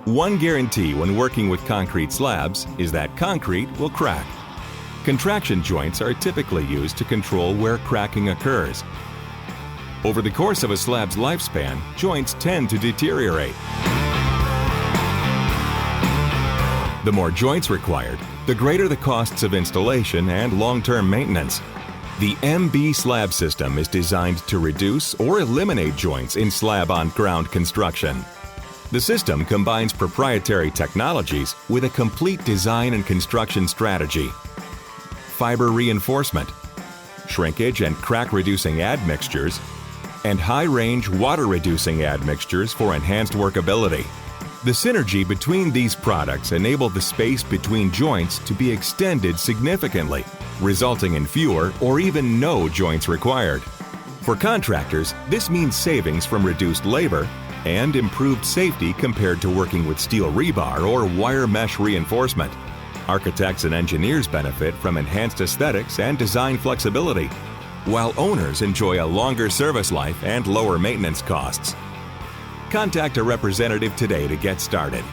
One guarantee when working with concrete slabs is that concrete will crack. Contraction joints are typically used to control where cracking occurs. Over the course of a slab's lifespan, joints tend to deteriorate. The more joints required, the greater the costs of installation and long-term maintenance. The MB Slab System is designed to reduce or eliminate joints in slab-on-ground construction. The system combines proprietary technologies with a complete design and construction strategy. Fiber reinforcement, shrinkage and crack-reducing admixtures, and high-range water-reducing admixtures for enhanced workability. The synergy between these products enable the space between joints to be extended significantly, resulting in fewer or even no joints required. For contractors, this means savings from reduced labor and improved safety compared to working with steel rebar or wire mesh reinforcement. Architects and engineers benefit from enhanced aesthetics and design flexibility, while owners enjoy a longer service life and lower maintenance costs. Contact a representative today to get started.